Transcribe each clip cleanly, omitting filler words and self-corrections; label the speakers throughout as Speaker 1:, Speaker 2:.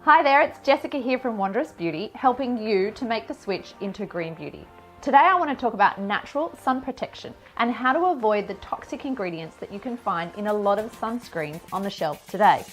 Speaker 1: Hi there, it's Jessica here from Wondrous Beauty, helping you to make the switch into green beauty. Today I want to talk about natural sun protection and how to avoid the toxic ingredients that you can find in a lot of sunscreens on the shelves today.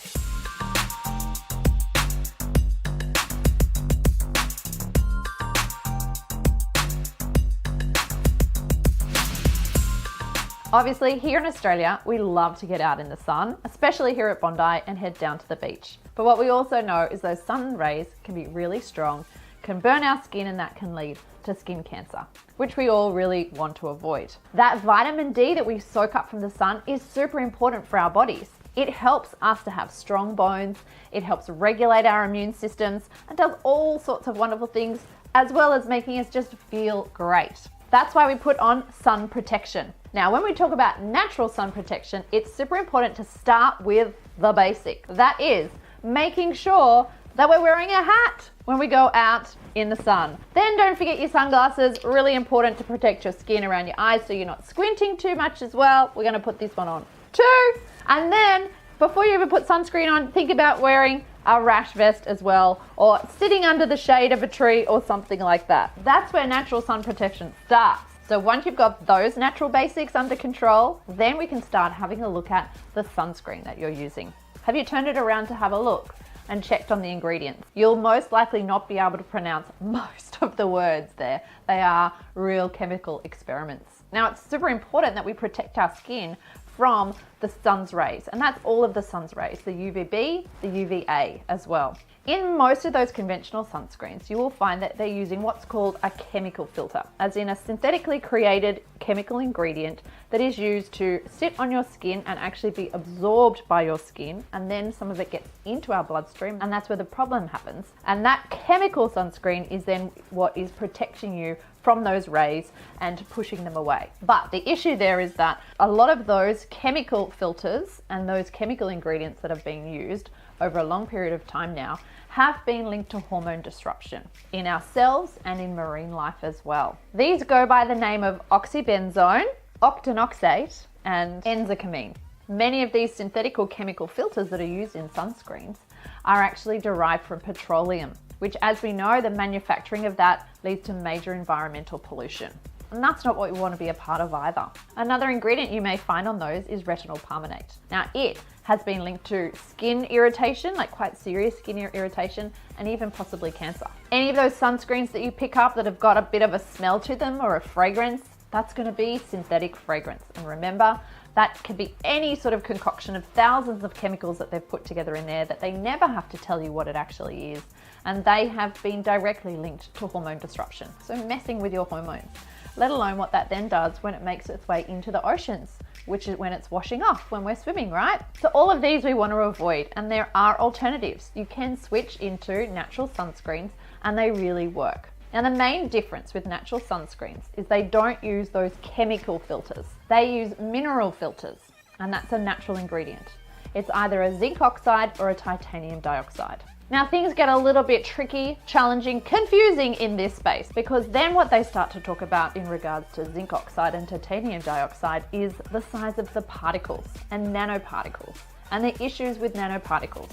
Speaker 1: Obviously, here in Australia, we love to get out in the sun, especially here at Bondi, and head down to the beach. But what we also know is those sun rays can be really strong, can burn our skin, and that can lead to skin cancer, which we all really want to avoid. That vitamin D that we soak up from the sun is super important for our bodies. It helps us to have strong bones, it helps regulate our immune systems, and does all sorts of wonderful things, as well as making us just feel great. That's why we put on sun protection. Now, when we talk about natural sun protection, it's super important to start with the basic. That is making sure that we're wearing a hat when we go out in the sun. Then don't forget your sunglasses, really important to protect your skin around your eyes so you're not squinting too much as well. We're gonna put this one on too. And then before you ever put sunscreen on, think about wearing a rash vest as well, or sitting under the shade of a tree or something like that. That's where natural sun protection starts. So once you've got those natural basics under control, then we can start having a look at the sunscreen that you're using. Have you turned it around to have a look and checked on the ingredients? You'll most likely not be able to pronounce most of the words there. They are real chemical experiments. Now, it's super important that we protect our skin from the sun's rays, and that's all of the sun's rays, the UVB, the UVA as well. In most of those conventional sunscreens, you will find that they're using what's called a chemical filter, as in a synthetically created chemical ingredient that is used to sit on your skin and actually be absorbed by your skin, and then some of it gets into our bloodstream, and that's where the problem happens. And that chemical sunscreen is then what is protecting you from those rays and pushing them away. But the issue there is that a lot of those chemical filters and those chemical ingredients that have been used over a long period of time now have been linked to hormone disruption in our cells and in marine life as well. These go by the name of oxybenzone, octinoxate, and enzacamine. Many of these synthetic or chemical filters that are used in sunscreens are actually derived from petroleum, which, as we know, the manufacturing of that leads to major environmental pollution. And that's not what we want to be a part of either. Another ingredient you may find on those is retinol palmitate. Now, it has been linked to skin irritation, like quite serious skin irritation, and even possibly cancer. Any of those sunscreens that you pick up that have got a bit of a smell to them or a fragrance, that's going to be synthetic fragrance. And remember, that can be any sort of concoction of thousands of chemicals that they've put together in there that they never have to tell you what it actually is. And they have been directly linked to hormone disruption. So messing with your hormones, let alone what that then does when it makes its way into the oceans, which is when it's washing off when we're swimming, right? So all of these we want to avoid, and there are alternatives. You can switch into natural sunscreens and they really work. Now, the main difference with natural sunscreens is they don't use those chemical filters. They use mineral filters, and that's a natural ingredient. It's either a zinc oxide or a titanium dioxide. Now, things get a little bit tricky, challenging, confusing in this space, because then what they start to talk about in regards to zinc oxide and titanium dioxide is the size of the particles and nanoparticles, and the issues with nanoparticles.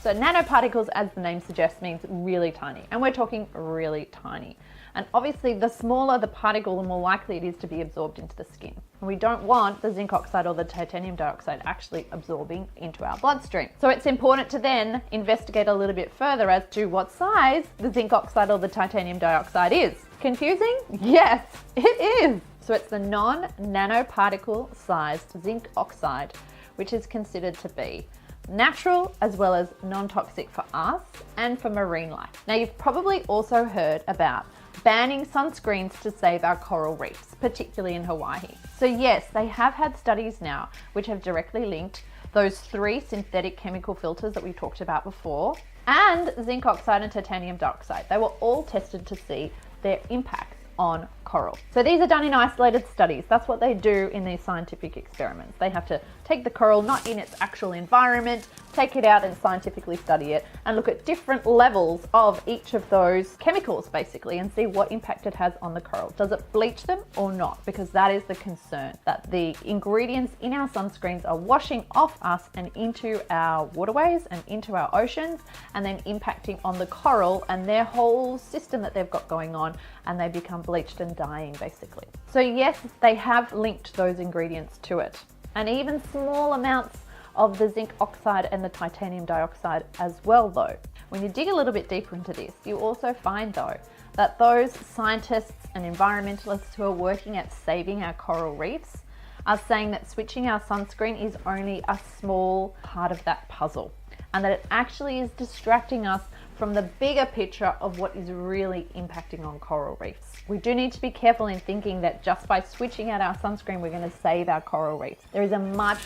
Speaker 1: So nanoparticles, as the name suggests, means really tiny, and we're talking really tiny. And obviously, the smaller the particle, the more likely it is to be absorbed into the skin. And we don't want the zinc oxide or the titanium dioxide actually absorbing into our bloodstream. So it's important to then investigate a little bit further as to what size the zinc oxide or the titanium dioxide is. Confusing? Yes, it is. So it's the non-nanoparticle sized zinc oxide, which is considered to be natural as well as non-toxic for us and for marine life. Now, you've probably also heard about banning sunscreens to save our coral reefs, particularly in Hawaii. So yes, they have had studies now which have directly linked those three synthetic chemical filters that we talked about before and zinc oxide and titanium dioxide. They were all tested to see their impacts on coral. So these are done in isolated studies. That's what they do in these scientific experiments. They have to take the coral not in its actual environment, take it out and scientifically study it and look at different levels of each of those chemicals basically and see what impact it has on the coral. Does it bleach them or not? Because that is the concern, that the ingredients in our sunscreens are washing off us and into our waterways and into our oceans, and then impacting on the coral and their whole system that they've got going on, and they become bleached and dying basically. So yes, they have linked those ingredients to it, and even small amounts of the zinc oxide and the titanium dioxide as well though. When you dig a little bit deeper into this, you also find though that those scientists and environmentalists who are working at saving our coral reefs are saying that switching our sunscreen is only a small part of that puzzle, and that it actually is distracting us from the bigger picture of what is really impacting on coral reefs. We do need to be careful in thinking that just by switching out our sunscreen, we're going to save our coral reefs. There is a much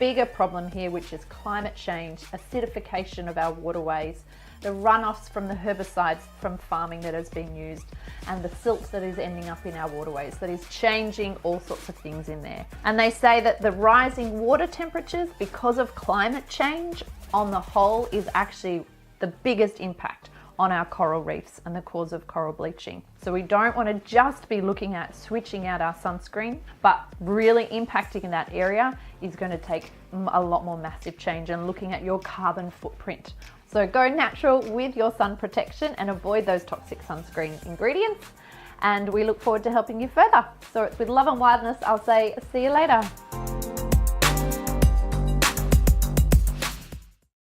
Speaker 1: bigger problem here, which is climate change, acidification of our waterways, the runoffs from the herbicides from farming that has been used, and the silt that is ending up in our waterways that is changing all sorts of things in there. And they say that the rising water temperatures because of climate change on the whole is actually the biggest impact on our coral reefs and the cause of coral bleaching. So we don't want to just be looking at switching out our sunscreen, but really impacting in that area is going to take a lot more massive change, and looking at your carbon footprint. So go natural with your sun protection and avoid those toxic sunscreen ingredients. And we look forward to helping you further. So it's with love and wildness, I'll say see you later.